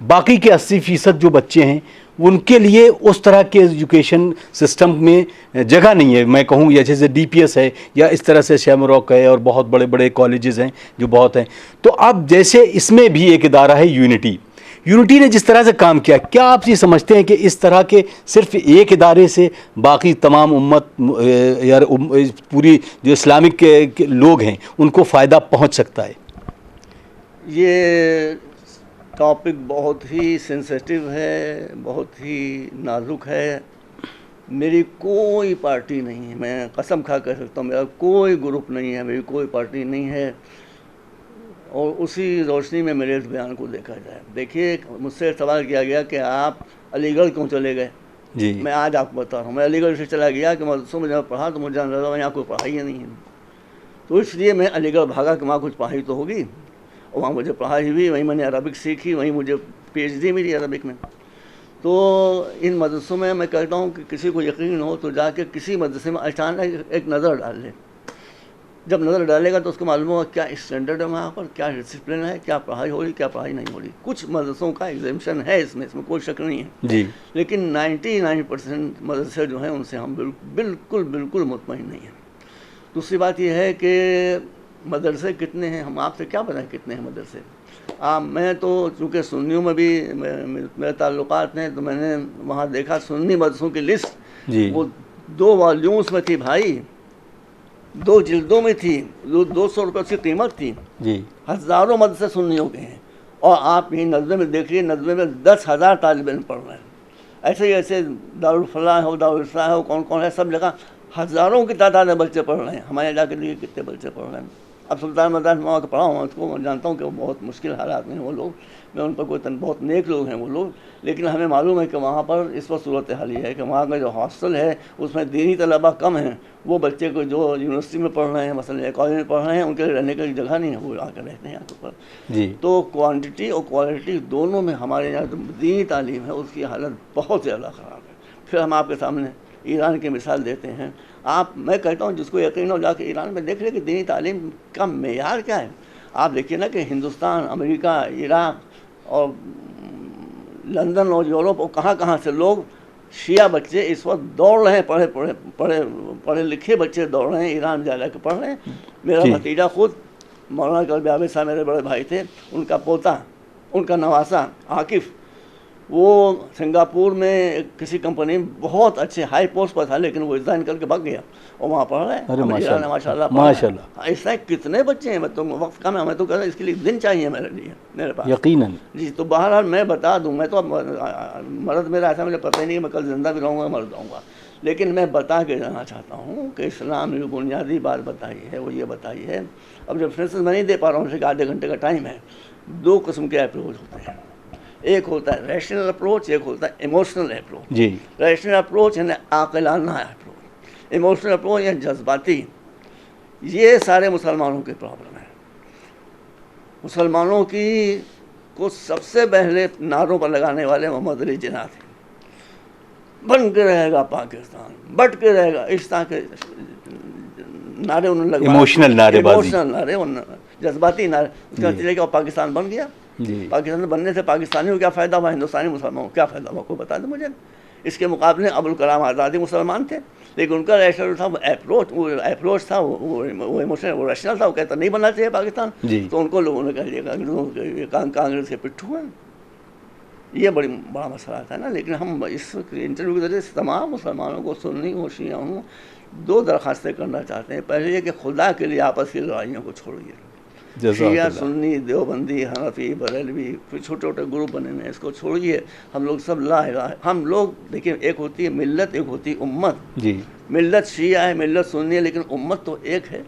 باقی کے 80% جو بچے ہیں ان کے لیے اس طرح کے ایجوکیشن سسٹم میں جگہ نہیں ہے. میں کہوں یا جیسے ڈی پی ایس ہے یا اس طرح سے شیمراک ہے اور بہت بڑے بڑے کالجز ہیں جو بہت ہیں. تو اب جیسے اس میں بھی ایک ادارہ ہے یونٹی نے جس طرح سے کام کیا, کیا آپ یہ سمجھتے ہیں کہ اس طرح کے صرف ایک ادارے سے باقی تمام امت یا پوری جو اسلامک کے لوگ ہیں ان کو فائدہ پہنچ سکتا ہے؟ یہ ٹاپک بہت ہی سینسیٹیو ہے, بہت ہی نازک ہے. میری کوئی پارٹی نہیں ہے, میں قسم کھا کر سکتا ہوں, میرا کوئی گروپ نہیں ہے, میری کوئی پارٹی نہیں ہے. اور اسی روشنی میں میرے اس بیان کو دیکھا جائے. دیکھیے, مجھ سے سوال کیا گیا کہ آپ علی گڑھ کیوں چلے گئے. جی, میں آج آپ کو بتا رہا ہوں, میں علی گڑھ سے چلا گیا کہ مدرسوں میں جب پڑھا تو مجھے جان رہا یہاں کوئی پڑھائی نہیں ہے, تو اس لیے میں علی گڑھ بھاگا کہ وہاں کچھ پڑھائی تو ہوگی. اور وہاں مجھے پڑھائی ہوئی, وہیں میں نے عربک سیکھی, وہیں مجھے پی ایچ ڈی ملی عربک میں. تو ان مدرسوں میں میں کہتا ہوں کہ کسی کو یقین ہو تو جا کے کسی مدرسے میں اچانک ایک نظر ڈال لے. جب نظر ڈالے گا تو اس کو معلوم ہوگا کیا اسٹینڈرڈ ہے وہاں پر, کیا ڈسپلن ہے, کیا پڑھائی ہو رہی, کیا پڑھائی نہیں ہو رہی. کچھ مدرسوں کا ایگزیمشن ہے اس میں کوئی شک نہیں ہے, جی, لیکن 99% مدرسے جو ہیں ان سے ہم بالکل مطمئن نہیں ہیں. دوسری بات یہ ہے کہ مدرسے کتنے ہیں, ہم آپ سے کیا بتائیں کتنے ہیں مدرسے. میں تو چونکہ سنیوں میں بھی میرے تعلقات ہیں, تو میں نے وہاں دیکھا سنی مدرسوں کی لسٹ, جی, وہ 2 والیومس میں تھی بھائی, 2 جلدوں میں تھی, 200 روپے اس کی قیمت تھی. جی, ہزاروں مدرسے سنیوں کے ہیں, اور آپ یہیں ندوے میں دیکھ لیے, ندوے میں 10,000 طالب علم پڑھ رہے ہیں. ایسے ہی ایسے دارالفلاح ہو, دارالفلاح ہو, کون ہے, سب جگہ ہزاروں کی تعداد میں بچے پڑھ رہے ہیں. ہمارے علاقے کے کتنے بچے پڑھ رہے ہیں. اب سلطان مدارس میں وہاں کے پڑھا ہوں, اس کو میں جانتا ہوں کہ وہ بہت مشکل حالات میں ہیں وہ لوگ, میں ان پر کوئی بہت نیک لوگ ہیں وہ لوگ, لیکن ہمیں معلوم ہے کہ وہاں پر اس وقت صورتحال یہ ہے کہ وہاں کا جو ہاسٹل ہے اس میں دینی طلباء کم ہیں. وہ بچے کو جو یونیورسٹی میں پڑھ رہے ہیں, مثلا کالج میں پڑھ رہے ہیں, ان کے لیے رہنے کی جگہ نہیں ہے, وہ آ کر رہتے ہیں یہاں پر. جی, تو کوانٹٹی اور کوالٹی دونوں میں ہمارے یہاں جو دینی تعلیم ہے اس کی حالت بہت زیادہ خراب ہے. پھر ہم آپ کے سامنے ایران کی مثال دیتے ہیں. میں کہتا ہوں جس کو یقین ہو جا کے ایران میں دیکھ لے کہ دینی تعلیم کا معیار کیا ہے. آپ دیکھیے نا کہ ہندوستان, امریکہ, عراق اور لندن اور یورپ اور کہاں سے لوگ شیعہ بچے اس وقت دوڑ رہے ہیں, پڑھے لکھے بچے دوڑ رہے ہیں, ایران جا کے پڑھ رہے ہیں. میرا بھتیجا خود مولانا کلب عابد صاحب میرے بڑے بھائی تھے, ان کا پوتا, ان کا نواسا عاقف, وہ سنگاپور میں کسی کمپنی میں بہت اچھے ہائی پوسٹ پر تھا, لیکن وہ ریزائن کر کے بھگ گیا اور وہاں پڑھ رہے ہیں. ماشاء اللہ. ایسا کتنے بچے ہیں, میں تو وقت کم ہے, میں تو کہہ رہا ہوں اس کے لیے دن چاہیے میرے پاس یقیناً. جی, تو بہرحال میں بتا دوں, میں تو مرد میرا ایسا مجھے پتہ ہی نہیں کہ میں کل زندہ بھی رہوں گا مر جاؤں گا, لیکن میں بتا کے جانا چاہتا ہوں کہ اسلام نے جو بنیادی بات بتائی ہے وہ یہ بتائی ہے. اب ریفرنسز میں نہیں دے پا رہا ہوں, کہ آدھے گھنٹے کا ٹائم ہے. 2 قسم کے اپروچ ہوتے ہیں, ایک ہوتا ہے ریشنل اپروچ, ایک ہوتا ہے ایموشنل اپروچ. جی, ریشنل اپروچ یعنی عاقلانہ اپروچ, ایموشنل اپروچ یعنی جذباتی. یہ سارے مسلمانوں کے پرابلم ہے. مسلمانوں کی کو سب سے پہلے نعروں پر لگانے والے محمد علی جناح تھے. بن کے رہے گا پاکستان, بٹ کے رہے گا, اس طرح کے نعرے انہوں نے لگائے. ایموشنل نعرے بازی, نعرے, جذباتی نعرے. اس کا نتیجہ کیا, پاکستان بن گیا. جی, پاکستان بننے سے پاکستانیوں کو کیا فائدہ ہوا, ہندوستانی مسلمانوں کو کیا فائدہ ہوا, کوئی بتا دیں مجھے. اس کے مقابلے ابوالکلام آزادی مسلمان تھے, لیکن ان کا ریشنل تھا, وہ اپروچ تھا, وہ ایموشنل, وہ ریشنل تھا. وہ کہتا نہیں بننا چاہیے پاکستان. تو ان کو لوگوں نے کہہ دیا کانگریس کے پٹھو ہیں. یہ بڑا مسئلہ تھا نا. لیکن ہم اس انٹرویو کے ذریعے تمام مسلمانوں کو, سنی ہوں شیعہ ہوں, 2 درخواستیں کرنا چاہتے ہیں. پہلے یہ کہ خدا کے لیے آپس کی لڑائیوں کو چھوڑیے. شیعہ, سنی, دیوبندی, حنفی, بریلوی, پھر چھوٹے چھوٹے گروپ بنے ہوئے ہیں, اس کو چھوڑیے. ہم لوگ سب لا الہ, ہم لوگ دیکھیے, ایک ہوتی ہے ملت, ایک ہوتی ہے امت. جی, ملت شیعہ ہے, ملت سنی ہے, لیکن امت تو ایک ہے.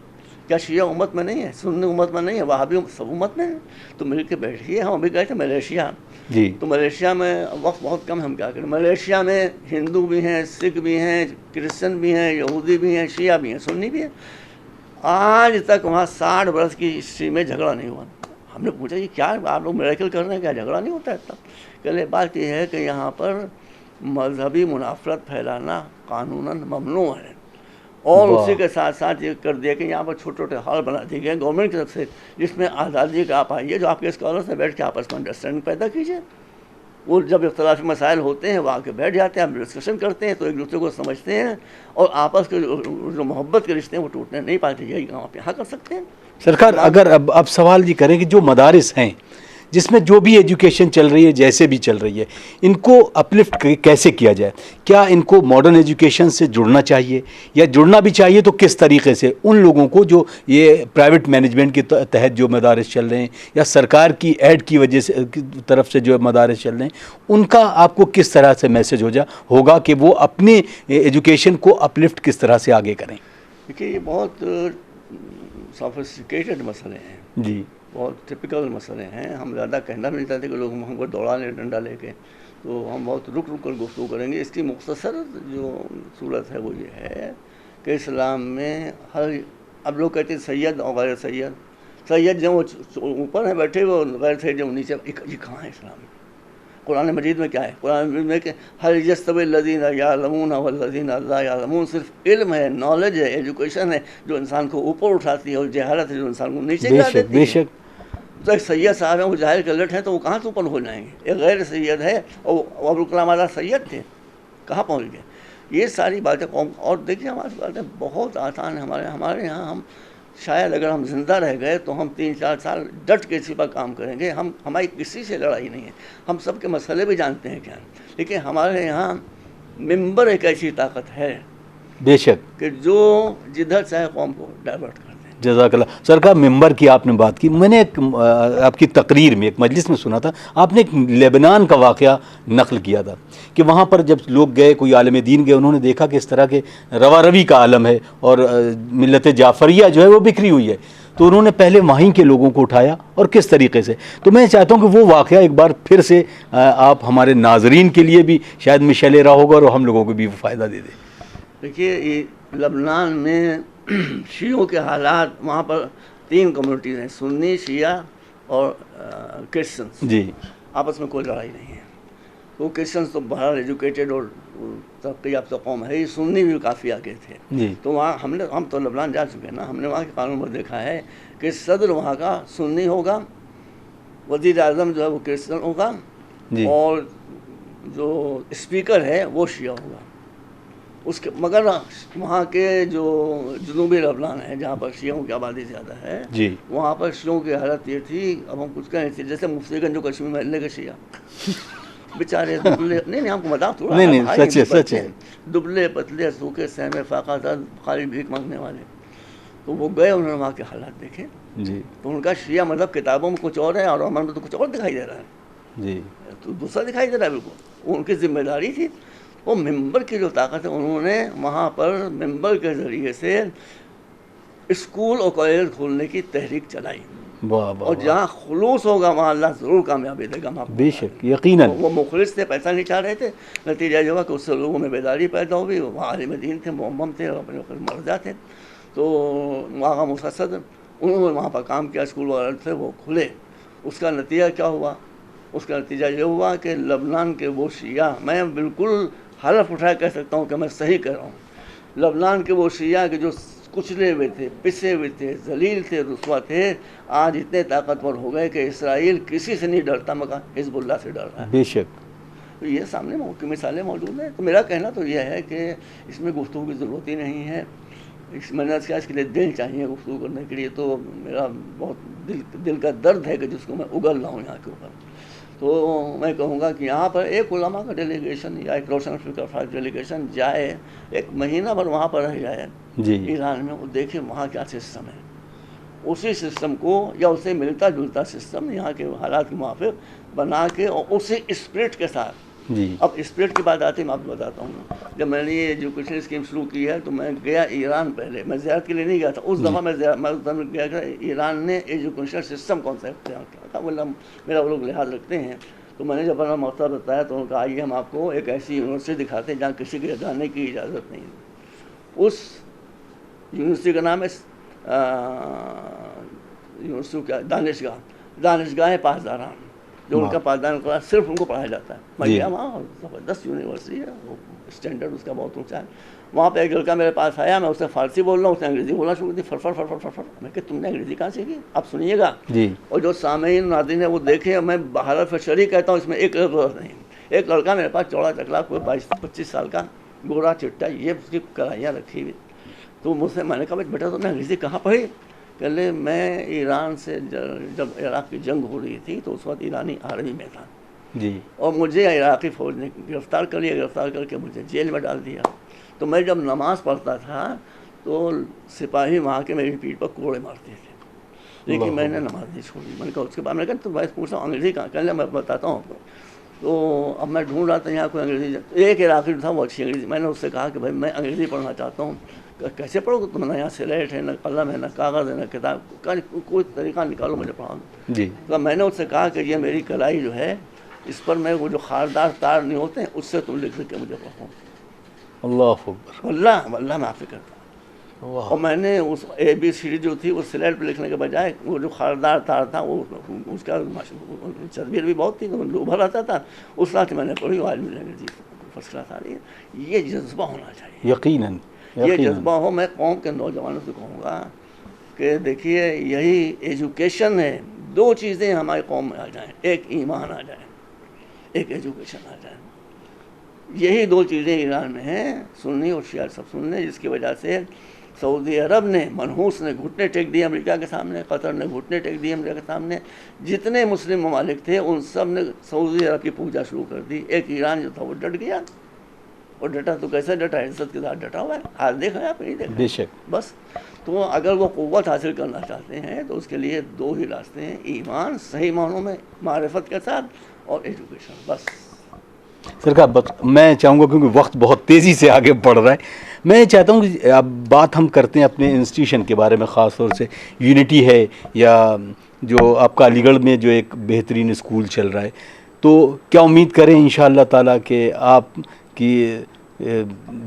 کیا شیعہ امت میں نہیں ہے, سنی امت میں نہیں ہے, وہابی سب امت میں ہے. تو مل کے بیٹھیے. ہم ابھی گئے تھے ملیشیا. جی, تو ملیشیا میں وقت بہت کم ہے, ہم کیا کریں. ملیشیا میں ہندو بھی ہیں, سکھ بھی ہیں, کرسچن بھی ہیں, یہودی بھی ہیں, شیعہ بھی ہیں, سنی بھی ہیں. آج تک وہاں 60 برس کی ہسٹری میں جھگڑا نہیں ہوا. ہم نے پوچھا یہ کیا آپ لوگ میریکل کر رہے ہیں, کیا جھگڑا نہیں ہوتا ہے اتنا. کہ بات یہ ہے کہ یہاں پر مذہبی منافرت پھیلانا قانوناً ممنوع ہے. اور اسی کے ساتھ ساتھ یہ کر دیا کہ یہاں پر چھوٹے چھوٹے ہال بنا دیے گئے گورنمنٹ کی طرف سے, جس میں آزادی کا آپ آئیے, جو آپ کے اسکالر سے بیٹھ کے آپس میں انڈرسٹینڈنگ پیدا کیجیے. وہ جب اختلافی مسائل ہوتے ہیں وہ آ کے بیٹھ جاتے ہیں, ہم ڈسکشن کرتے ہیں تو ایک دوسرے کو سمجھتے ہیں, اور آپس کے جو محبت کے رشتے ہیں وہ ٹوٹنے نہیں پاتے. یہی کام آپ یہاں کر سکتے ہیں. سرکار اگر اب سوال یہ کریں کہ جو مدارس ہیں جس میں جو بھی ایجوکیشن چل رہی ہے, جیسے بھی چل رہی ہے, ان کو اپلفٹ کیسے کیا جائے؟ کیا ان کو ماڈرن ایجوکیشن سے جڑنا چاہیے, یا جڑنا بھی چاہیے تو کس طریقے سے؟ ان لوگوں کو جو یہ پرائیویٹ مینجمنٹ کے تحت جو مدارس چل رہے ہیں, یا سرکار کی ایڈ کی وجہ سے طرف سے جو مدارس چل رہے ہیں, ان کا آپ کو کس طرح سے میسج ہوگا کہ وہ اپنے ایجوکیشن کو اپلفٹ کس طرح سے آگے کریں؟ دیکھیے یہ بہت سافسٹیکیٹڈ مسئلے ہیں, جی, بہت ٹپیکل مسئلے ہیں. ہم زیادہ کہنا بھی نہیں چاہتے کہ لوگ ہم کو دوڑا لیں ڈنڈا لے کے, تو ہم بہت رک کر گفتگو کریں گے. اس کی مختصر جو صورت ہے وہ یہ ہے کہ اسلام میں اب لوگ کہتے ہیں سید اور غیر سید. سید جو اوپر ہیں بیٹھے وہ, غیر سید جو نیچے, یہ کہاں ہے اسلام میں؟ قرآن مجید میں کیا ہے؟ قرآن مجید میں کہ ہل یستوی الذین یعلمون والذین لا یعلمون. صرف علم ہے, نالج ہے, ایجوکیشن ہے جو انسان کو اوپر اٹھاتی ہے, اور جہالت ہے جو انسان کو نیچے گرا دیتی ہے. بے شک. تو ایک سید صاحب ہیں, وہ جاہل کلٹ ہیں, تو وہ کہاں سے اوپر ہو جائیں گے؟ ایک غیر سید ہے, اور ابوالکلام آزاد سید تھے, کہاں پہنچ گئے؟ یہ ساری باتیں قوم. اور دیکھیے ہماری باتیں بہت آسان ہیں. ہمارے یہاں ہم شاید اگر ہم زندہ رہ گئے تو ہم 3-4 سال ڈٹ کے اسی پر کام کریں گے. ہماری کسی سے لڑائی نہیں ہے, ہم سب کے مسئلے بھی جانتے ہیں کیا ہیں, لیکن ہمارے یہاں ممبر ایک ایسی طاقت ہے بے شک کہ جو جدھر چاہے قوم کو ڈائیورٹ کرتے ہیں. جزاک اللہ. سرکار ممبر کی آپ نے بات کی, میں نے ایک آپ کی تقریر میں ایک مجلس میں سنا تھا, آپ نے ایک لیبنان کا واقعہ نقل کیا تھا کہ وہاں پر جب لوگ گئے, کوئی عالم دین گئے, انہوں نے دیکھا کہ اس طرح کے روا روی کا عالم ہے اور ملت جعفریہ جو ہے وہ بکھری ہوئی ہے, تو انہوں نے پہلے وہیں کے لوگوں کو اٹھایا اور کس طریقے سے. تو میں چاہتا ہوں کہ وہ واقعہ ایک بار پھر سے آپ ہمارے ناظرین کے لیے بھی شاید مشعل راہ ہوگا اور ہم لوگوں کو بھی فائدہ دے دیں. دیکھیے یہ لبنان میں شیعوں کے حالات, وہاں پر 3 کمیونٹیز ہیں, سنی, شیعہ اور کرسچنس. جی, آپس میں کوئی لڑائی نہیں ہے. وہ کرسچنس تو بہرحال ایجوکیٹڈ اور ترقی یافتہ قوم ہے, یہ سنی بھی کافی آگے تھے. جی, تو وہاں ہم تو لبنان جا چکے ہیں نا, ہم نے وہاں کے قانون پر دیکھا ہے کہ صدر وہاں کا سنی ہوگا, وزیر اعظم جو ہے وہ کرسچن ہوگا, جی, اور جو اسپیکر ہے وہ شیعہ ہوگا. اس کے مگر وہاں کے جو جنوبی لبنان ہے جہاں پر شیعوں کی آبادی زیادہ ہے, جی, وہاں پر شیعوں کی حالت یہ تھی, اب ہم کچھ کہیں تھے, جیسے مفتی گنج جو کشمیر محلے کے شیعہ بیچارے دبلے, نہیں ہم کو مذاق تھوڑا, نہیں سچ ہے, دبلے پتلے سوکھے سہمے فاقہ زد خالی بھیک مانگنے والے. تو وہ گئے, انہوں نے وہاں کے حالات دیکھے. جی, تو ان کا شیعہ مذہب کتابوں میں کچھ اور ہے اور ہمارے میں تو کچھ اور دکھائی دے رہا ہے. جی, تو دوسرا دکھائی دے رہا ہے بالکل. وہ ان کی ذمہ داری تھی. وہ ممبر کی جو طاقت ہے, انہوں نے وہاں پر ممبر کے ذریعے سے اسکول اور کالج کھولنے کی تحریک چلائی. اور جہاں خلوص ہوگا وہاں اللہ ضرور کامیابی دے گا. بے شک, یقیناً. وہ مخلص تھے, پیسہ نہیں چاہ رہے تھے. نتیجہ یہ ہوا کہ اس سے لوگوں میں بیداری پیدا ہوئی. وہ عالم دین تھے, معمم تھے, اور اپنے وقت مرزا تھے. تو وہاں کا مسد انہوں نے وہاں پر کام کیا, اسکول وغیرہ تھے وہ کھلے. اس کا نتیجہ کیا ہوا؟ اس کا نتیجہ یہ ہوا کہ لبنان کے وہ شیعہ, میں بالکل حلف اٹھا کہہ سکتا ہوں کہ میں صحیح کہہ رہا ہوں, لبنان کے وہ شیعہ کہ جو کچلے ہوئے تھے, پسے ہوئے تھے, ذلیل تھے, رسوا تھے, آج اتنے طاقتور ہو گئے کہ اسرائیل کسی سے نہیں ڈرتا مگر حزب اللہ سے ڈر رہا ہے. بے شک. تو یہ سامنے مثالیں موجود ہیں. تو میرا کہنا تو یہ ہے کہ اس میں گفتگو کی ضرورت ہی نہیں ہے. میں نے کیا اس کے لیے دل چاہیے گفتگو کرنے کے لیے. تو میرا بہت دل کا درد ہے کہ جس کو میں اگل رہا ہوں یہاں کے اوپر. تو میں کہوں گا کہ یہاں پر ایک علماء کا ڈیلیگیشن یا ایک روشن فکر افراد ڈیلیگیشن جائے, 1 مہینہ بھر وہاں پر رہ جائے ایران میں, وہ دیکھیں وہاں کیا سسٹم ہے. اسی سسٹم کو یا اسے ملتا جلتا سسٹم یہاں کے حالات کے موافق بنا کے, اور اسی اسپرٹ کے ساتھ. اب اسپرٹ کی بات آتی ہے, میں آپ کو بتاتا ہوں. جب میں نے یہ ایجوکیشن اسکیم شروع کی ہے تو میں گیا ایران. پہلے میں زیارت کے لیے نہیں گیا تھا. اس دفعہ میں گیا کہ ایران نے ایجوکیشن سسٹم کون سا اختیار کیا تھا. میرا وہ لوگ لحاظ رکھتے ہیں. تو میں نے جب اپنا مقصد بتایا تو انہوں نے کہا آئیے ہم آپ کو ایک ایسی یونیورسٹی دکھاتے ہیں جہاں کسی کے جانے کی اجازت نہیں. اس یونیورسٹی کا نام ہے یونیورسٹی کا دانشگاہ پاسداران. جو ان کا پادان کلاس صرف ان کو پڑھایا جاتا ہے. میں گیا وہاں, زبردست یونیورسٹی ہے, وہ اسٹینڈرڈ اس کا بہت اونچا ہے. وہاں پہ ایک لڑکا میرے پاس آیا, میں اس سے فارسی بول رہا ہوں, اس نے انگریزی بولنا شروع کی, فر فر فر فر فر فر. میں کہ تم نے انگریزی کہاں سیکھی؟ اب سنیے گا. اور جو سامعین ناظرین ہیں وہ دیکھیں, میں بہارت فشری کہتا ہوں, اس میں ایک لفظ نہیں. ایک لڑکا میرے پاس چوڑا چکلا, کوئی 22-25 سال کا, گورا چٹا, یہ اس کی کرائیاں رکھی ہوئی. تو مجھ سے میں نے کہا بیٹا تم نے انگریزی کہاں پڑھی؟ کہ لے میں ایران سے جب عراق کی جنگ ہو رہی تھی تو اس وقت ایرانی آرمی میں تھا جی, اور مجھے عراقی فوج نے گرفتار کر لیا, گرفتار کر کے مجھے جیل میں ڈال دیا. تو میں جب نماز پڑھتا تھا تو سپاہی وہاں کے میری پیٹھ پر کوڑے مارتے تھے, لیکن میں نے نماز نہیں چھوڑی. میں نے کہا اس کے بعد میں نے کہا تو بھائی پوچھا انگریزی کہاں؟ کہ لے میں بتاتا ہوں آپ کو. تو اب میں ڈھونڈ رہا تھا یہاں کوئی انگریزی, ایک عراقی تھا وہ اچھی انگریزی. میں نے اس سے کہا کہ بھائی میں انگریزی پڑھنا چاہتا ہوں. کیسے پڑھو گے تم؟ نہ یہاں سلیٹ ہے, نہ قلم ہے, نہ کاغذ ہے, نہ کتاب, کوئی طریقہ نکالو مجھے پڑھا دو جی. تو میں نے اس سے کہا کہ یہ میری کلائی جو ہے, اس پر میں وہ جو خاردار تار نہیں ہوتے ہیں اس سے تم لکھ کے مجھے پڑھو. اللہ اکبر. واللہ معافی کرتا. اور میں نے اس ABCD جو تھی وہ سلیٹ پہ لکھنے کے بجائے وہ جو خاردار تار تھا, وہ اس کا چربیر بھی بہت تھی, ابھر آتا تھا, اس رات میں نے پڑھی. آج مجھے انگریزی فرسٹ کلاس آ رہی ہے. یہ جذبہ ہونا چاہیے, یقیناً یہ جذبہ ہو. میں قوم کے نوجوانوں سے کہوں گا کہ دیکھیے یہی ایجوکیشن ہے. 2 چیزیں ہماری قوم میں آ جائیں, ایک ایمان آ جائے, ایک ایجوکیشن آ جائے. یہی 2 چیزیں ایران میں ہیں, سنی اور شیعہ سب سن لیں, جس کی وجہ سے سعودی عرب نے, منحوس نے گھٹنے ٹیک دیے امریکہ کے سامنے, قطر نے گھٹنے ٹیک دیے امریکہ کے سامنے. جتنے مسلم ممالک تھے ان سب نے سعودی عرب کی پوجا شروع کر دی. ایک ایران جو تھا وہ ڈٹ گیا, اور ڈٹا تو کیسے ڈٹا؟ عزت کے ساتھ ڈٹا ہوا ہے. حال دیکھا ہے آپ, نہیں دیکھا؟ بے شک. بس تو اگر وہ قوت حاصل کرنا چاہتے ہیں تو اس کے لیے 2 ہی راستے ہیں, ایمان صحیح معنوں میں معرفت کے ساتھ, اور ایجوکیشن. بس سرکار میں چاہوں گا, کیونکہ وقت بہت تیزی سے آگے بڑھ رہا ہے, میں چاہتا ہوں کہ اب بات ہم کرتے ہیں اپنے انسٹیٹیوشن کے بارے میں, خاص طور سے یونٹی ہے, یا جو آپ کا علی گڑھ میں جو ایک بہترین اسکول چل رہا ہے. تو کیا امید کریں انشاءاللہ تعالیٰ کہ آپ کی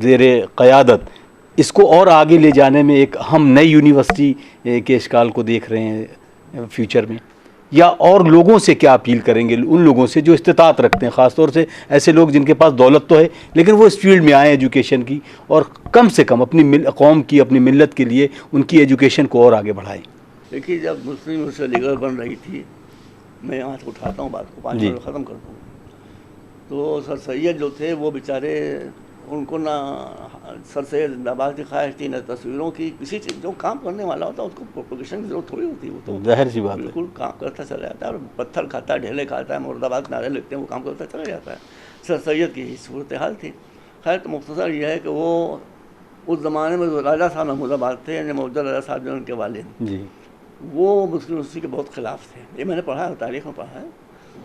زیر قیادت اس کو اور آگے لے جانے میں ایک ہم نئی یونیورسٹی کے اشکال کو دیکھ رہے ہیں فیوچر میں, یا اور لوگوں سے کیا اپیل کریں گے, ان لوگوں سے جو استطاعت رکھتے ہیں, خاص طور سے ایسے لوگ جن کے پاس دولت تو ہے لیکن وہ اس فیلڈ میں آئیں ایجوکیشن کی, اور کم سے کم اپنی قوم کی, اپنی ملت کے لیے ان کی ایجوکیشن کو اور آگے بڑھائیں. دیکھیے جب مسلم یونیورسٹی علی گڑھ بن رہی تھی, میں یہاں سے اٹھاتا ہوں بات کو, 5 منٹ ختم کرتا ہوں, تو سر سید جو تھے وہ بیچارے, ان کو نہ سر سید زندہ باد کی خواہش تھی, نہ تصویروں کی. کسی چیز جو کام کرنے والا ہوتا ہے اس کو پروپیگیشن کی ضرورت تھوڑی ہوتی ہے, وہ تو ظاہر سی بات ہے, بالکل کام کرتا چلا جاتا ہے, اور پتھر کھاتا ہے, ڈھیلے کھاتا ہے, مرد آباد نعرے لکھتے ہیں, وہ کام کرتا چلا جاتا ہے. سر سید کی صورتحال تھی. خیر تو مختصر یہ ہے کہ وہ اس زمانے میں جو راجہ صاحب محمود آباد تھے, یعنی محمود راجہ صاحب جو ان کے والد جی, وہ مسلم یونیورسٹی کے بہت خلاف تھے. یہ میں نے پڑھا ہے, تاریخ میں پڑھا ہے.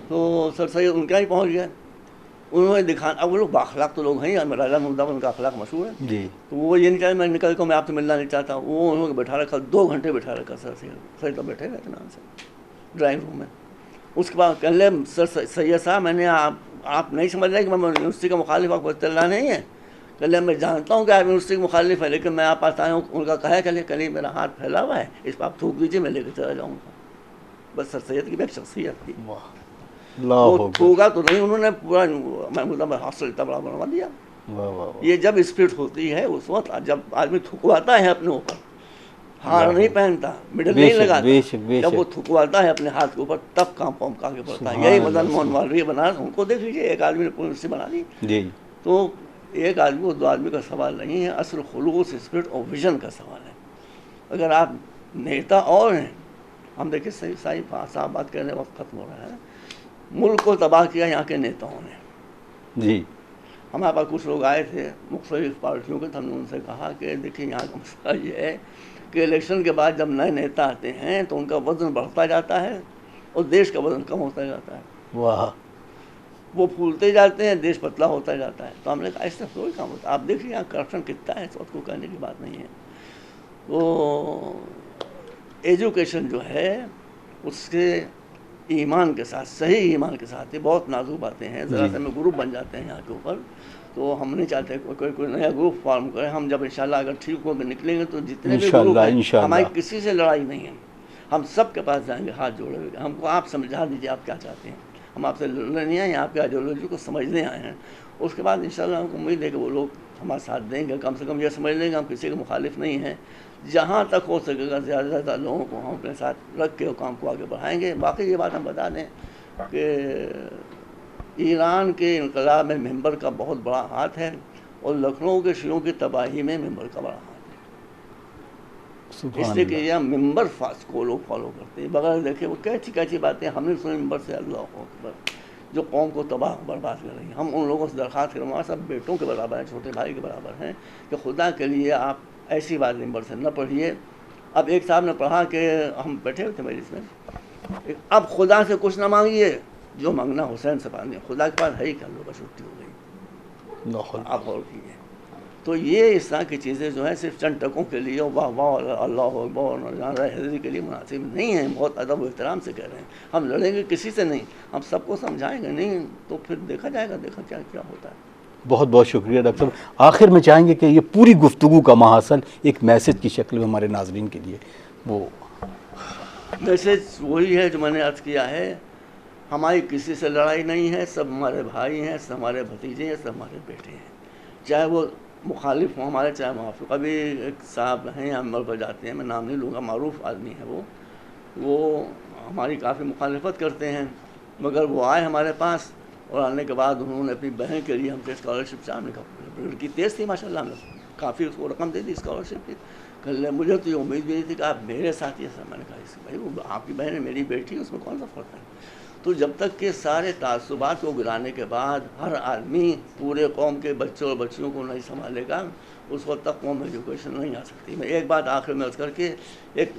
تو سر سید ان کے ہی پہنچ گئے, انہوں نے دکھانا, اب وہ لوگ بااخلاق تو لوگ ہیں, راجہ محمود آباد ان کا اخلاق مشہور ہے جی. تو وہ یہ نہیں چاہتے میں نکل کو, میں آپ سے ملنا نہیں چاہتا. وہ انہوں نے بٹھا رکھا, 2 گھنٹے بٹھا رکھا سر سید, تو بیٹھے رہتے نام سے ڈرائنگ روم میں. اس کے بعد کہہ لیں سر سید صاحب, میں نے آپ نہیں سمجھ رہے کہ میں یونیورسٹی کا مخالف, آپ کو اطلاع نہیں ہے. کہ لیں میں جانتا ہوں کہ آپ یونیورسٹی کے مخالف ہے, لیکن میں آپ پاس آیا ہوں. ان کا کہا ہے کہ میرا ہاتھ پھیلا ہوا ہے, اس پہ آپ تھوک دیجیے, میں لے کے چلا جاؤں گا. بس سر سید کی بھی ایک شخصیت تھی, وہ تھوکا تو نہیں, انہوں نے پورا محمود آباد ہاسٹل اتنا بڑا بنوا دیا. یہ جب اسپرٹ ہوتی ہے اس وقت, جب آدمی تھکواتا ہے اپنے اوپر, ہار نہیں پہنتا, مڈل نہیں لگاتا, جب وہ تھکواتا ہے اپنے ہاتھ کے اوپر, تب کام پام آگے بڑھتا ہے. یہی مدن موہن مالوی بنا, ان کو دیکھ لیجیے, ایک آدمی نے پوری یونیورسٹی بنا دی. تو ایک آدمی اور 2 آدمی کا سوال نہیں ہے, اصل خلوص, اسپرٹ اور ویژن کا سوال ہے. اگر آپ نیتا اور ہیں, ہم دیکھیں صحیح صاحب بات کرنے وقت ختم ہو رہا ہے, ملک کو تباہ کیا یہاں کے نیتاؤں نے جی. ہمارے پاس کچھ لوگ آئے تھے مختلف پارٹیوں کے, ہم نے ان سے کہا کہ دیکھیں یہاں کا مسئلہ یہ ہے کہ الیکشن کے بعد جب نئے نیتا آتے ہیں تو ان کا وزن بڑھتا جاتا ہے اور دیش کا وزن کم ہوتا جاتا ہے. واہ, وہ پھولتے جاتے ہیں, دیش پتلا ہوتا جاتا ہے. تو ہم نے کہا اس سے کوئی کام ہوتا ہے, آپ دیکھیں یہاں کرپشن کتنا ہے, اس وقت کو کہنے کی بات نہیں ہے. تو ایجوکیشن جو ہے اس کے ایمان کے ساتھ, صحیح ایمان کے ساتھ, یہ بہت نازک باتیں ہیں. ذرا سے میں گروپ بن جاتے ہیں یہاں کے اوپر, تو ہم نہیں چاہتے کوئی نیا گروپ فارم کرے. ہم جب انشاءاللہ اگر ٹھیک ہو کے نکلیں گے تو جتنے بھی گروپ ہیں, ہماری کسی سے لڑائی نہیں ہے, ہم سب کے پاس جائیں گے ہاتھ جوڑے ہوئے, ہم کو آپ سمجھا دیجیے آپ کیا چاہتے ہیں, ہم آپ سے لڑنے نہیں آئے ہیں، آپ کی آئیڈیالوجی کو سمجھنے آئے ہیں. اس کے بعد انشاءاللہ ہم کو امید ہے کہ وہ لوگ ہمارا ساتھ دیں گے. کم سے کم یہ سمجھ لیں گے ہم کسی کے مخالف نہیں ہیں. جہاں تک ہو سکے گا زیادہ سے زیادہ لوگوں کو ہم اپنے ساتھ رکھ کے کام کو آگے بڑھائیں گے. باقی یہ بات ہم بتا دیں کہ ایران کے انقلاب میں ممبر کا بہت بڑا ہاتھ ہے، اور لکھنؤ کے شیعوں کی تباہی میں ممبر کا بڑا ہاتھ ہے. اس لیے کہ یہ ممبر کو لوگ فالو کرتے ہیں بغیر دیکھے. وہ کیسی باتیں ہم نے سنی ممبر سے، اللہ اکبر، جو قوم کو تباہ برباد کر رہی ہے. ہم ان لوگوں سے درخواست کریں، ہمارے سب بیٹوں کے برابر ہیں، چھوٹے بھائی کے برابر ہیں، کہ خدا کے لیے آپ ایسی بات ممبر سے نہ پڑھیے. اب ایک صاحب نے پڑھا کہ ہم بیٹھے ہوئے تھے مجلس میں، اب خدا سے کچھ نہ مانگیے، جو مانگنا حسین سے مانگیے، خدا کے پاس ہے ہی کر لو، بس چھٹی ہو گئی. آپ غور کیجیے. تو یہ اس طرح کی چیزیں جو ہیں صرف چند ٹکوں کے لیے واہ واہ اللہ اکبر حیدری کے لیے مناسب نہیں ہیں. بہت ادب و احترام سے کہہ رہے ہیں. ہم لڑیں گے کسی سے نہیں، ہم سب کو سمجھائیں گے نہیں، تو پھر دیکھا جائے گا، دیکھا کیا ہوتا ہے. بہت بہت شکریہ ڈاکٹر صاحب. آخر میں چاہیں گے کہ یہ پوری گفتگو کا محاصل ایک میسج کی شکل میں ہمارے ناظرین کے لیے، وہ میسج وہی ہے جو میں نے عرض کیا ہے. ہماری کسی سے لڑائی نہیں ہے، سب ہمارے بھائی ہیں، سب ہمارے بھتیجے ہیں، سب ہمارے بیٹے ہیں، چاہے وہ مخالف ہوں ہمارے چاہے موافق. ابھی ایک صاحب ہیں عمل پر جاتے ہیں، میں نام نہیں لوں گا، معروف آدمی ہے وہ ہماری کافی مخالفت کرتے ہیں، مگر وہ آئے ہمارے پاس، اور آنے کے بعد انہوں نے اپنی بہن کے لیے ہم سے اسکالرشپ چاہنے کا، لڑکی تیز تھی ماشاء اللہ، میں کافی اس کو رقم دے دی اسکالرشپ کی. مجھے تو یہ امید بھی نہیں تھی کہ آپ میرے ساتھ یہ سر. میں نے کہا اس بھائی وہ آپ کی بہن ہے، میری بیٹی، اس میں کون سا فرق ہے. تو جب تک کہ سارے تعصبات کو گرانے کے بعد ہر آدمی پورے قوم کے بچوں اور بچیوں کو نہیں سنبھالے گا، اس وقت تک قوم ایجوکیشن نہیں آ سکتی. میں ایک بات آخر میں عرض کر کے، ایک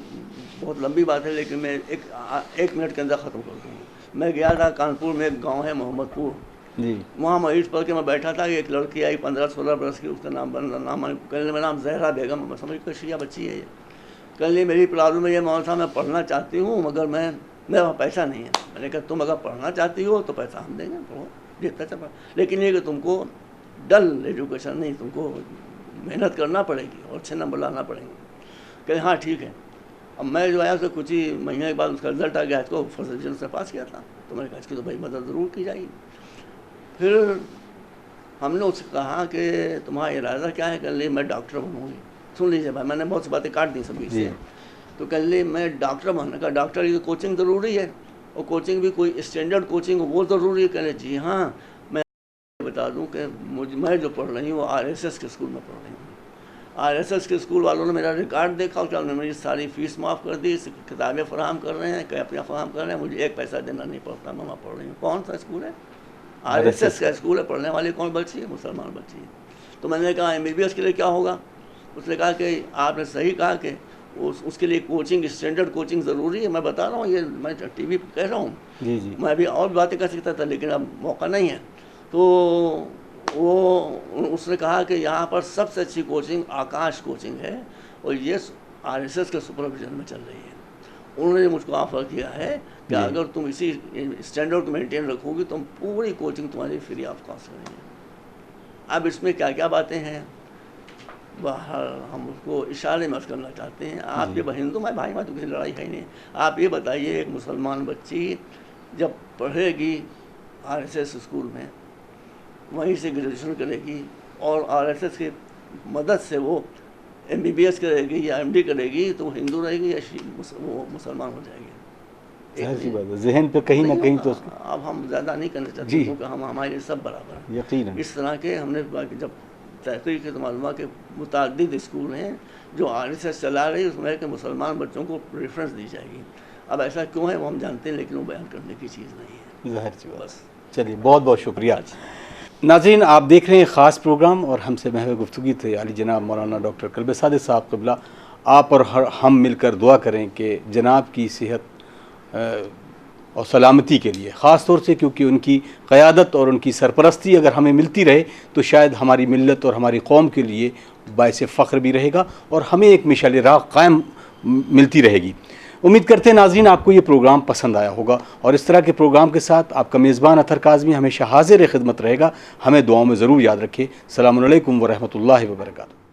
بہت لمبی بات ہے لیکن میں ایک منٹ کے اندر ختم کر دوں. میں گیا تھا کانپور میں، ایک گاؤں ہے محمد پور، جی وہاں معیش پڑھ کے میں بیٹھا تھا. ایک لڑکی آئی 15-16 برس کی، اس کا کہنے میرا نام زہرا بیگم، میں سمجھ کر شیعہ بچی ہے یہ. کہنے میری پرابلم یہ مول صاحب میں پڑھنا چاہتی ہوں مگر میرے وہاں پیسہ نہیں ہے. میں نے کہا تم اگر پڑھنا چاہتی ہو تو پیسہ ہم دیں گے، پڑھو جتنا چاہے، لیکن یہ کہ تم کو ڈل ایجوکیشن نہیں، تم کو محنت کرنا پڑے گی اور اچھے نمبر لانا پڑیں گے. کہ ہاں ٹھیک ہے. اب میں جو آیا اس سے کچھ ہی مہینے کے بعد اس کا رزلٹ آ گیا، اس کو فرسٹ ڈویژن سے پاس کیا تھا. تو میں نے کہا اس کی تو بھائی مدد ضرور کی جائے گی. پھر ہم نے اس سے کہا کہ تمہارا ارادہ کیا ہے؟ کہ لے میں ڈاکٹر بنوں گی. سن لیجیے بھائی، میں نے بہت سی باتیں کاٹ دی سبھی سے. تو کہہ لے میں ڈاکٹر بننے کا، ڈاکٹر کی کوچنگ ضروری ہے، اور کوچنگ بھی کوئی اسٹینڈرڈ کوچنگ وہ ضروری ہے. کہہ لے جی ہاں. میں بتا دوں کہ میں جو پڑھ رہی ہوں وہ RSS کے اسکول میں پڑھ رہی ہوں. RSS کے اسکول والوں نے میرا ریکارڈ دیکھا اور انہوں نے میری ساری فیس معاف کر دی، کتابیں فراہم کر رہے ہیں، کاپیاں فراہم کر رہے ہیں، مجھے ایک پیسہ دینا نہیں پڑتا. میں وہاں پڑھ رہی ہوں. کون سا اسکول ہے؟ RSS کا اسکول ہے. پڑھنے والی کون بچی ہے؟ مسلمان بچی ہے. تو میں نے کہا MBBS کے لیے کیا ہوگا؟ اس نے کہا کہ آپ نے صحیح کہا کہ اس کے لیے کوچنگ، اسٹینڈرڈ کوچنگ ضروری ہے. میں بتا رہا ہوں، یہ میں ٹی وی پہ کہہ رہا ہوں. جی جی میں ابھی اور بھی باتیں کر سکتا تھا لیکن اب موقع نہیں ہے. تو اس نے کہا کہ یہاں پر سب سے اچھی کوچنگ آکاش کوچنگ ہے، اور یہ RSS کے سپرویژن میں چل رہی ہے. انہوں نے مجھ کو آفر کیا ہے کہ اگر تم اسی اسٹینڈرڈ کو مینٹین رکھو گی تو ہم پوری کوچنگ تمہاری فری آف کاسٹ کریں گے. اب اس میں کیا کیا باتیں ہیں باہر ہم اس کو اشارے میں کرنا چاہتے ہیں. آپ یہ ہندو میں بھائی تو کسی لڑائی ہے ہی نہیں. آپ یہ بتائیے ایک مسلمان بچی جب پڑھے گی RSS اسکول میں، وہیں سے گریجویشن کرے گی، اور RSS کی مدد سے وہ MBBS کرے گی یا MD کرے گی، تو وہ ہندو رہے گی یا وہ مسلمان ہو جائے گی. ایسی بات ہے، ذہن پہ کہیں نہ کہیں تو اب ہم زیادہ نہیں کرنا چاہتے کیونکہ ہمارے لیے سب برابر ہیں. یقیناً اس طرح کے ہم نے جب تحقیق کے معلومات کے متعدد اسکول ہیں جو RSS چلا رہی ہے، اس میں کہ مسلمان بچوں کو پریفرنس دی جائے گی. اب ایسا کیوں ہے وہ ہم جانتے ہیں، لیکن وہ بیان کرنے کی چیز نہیں ہے. ظاہر سی بات. بس چلیے بہت بہت شکریہ. ناظرین آپ دیکھ رہے ہیں خاص پروگرام، اور ہم سے محو گفتگو تھے علی جناب مولانا ڈاکٹر قلب صادق صاحب قبلہ. آپ اور ہم مل کر دعا کریں کہ جناب کی صحت اور سلامتی کے لیے، خاص طور سے کیونکہ ان کی قیادت اور ان کی سرپرستی اگر ہمیں ملتی رہے تو شاید ہماری ملت اور ہماری قوم کے لیے باعث فخر بھی رہے گا، اور ہمیں ایک مشعل راہ قائم ملتی رہے گی. امید کرتے ہیں ناظرین آپ کو یہ پروگرام پسند آیا ہوگا، اور اس طرح کے پروگرام کے ساتھ آپ کا میزبان اطہر کاظمی ہمیشہ حاضر خدمت رہے گا. ہمیں دعاؤں میں ضرور یاد رکھیں. السلام علیکم ورحمۃ اللہ وبرکاتہ.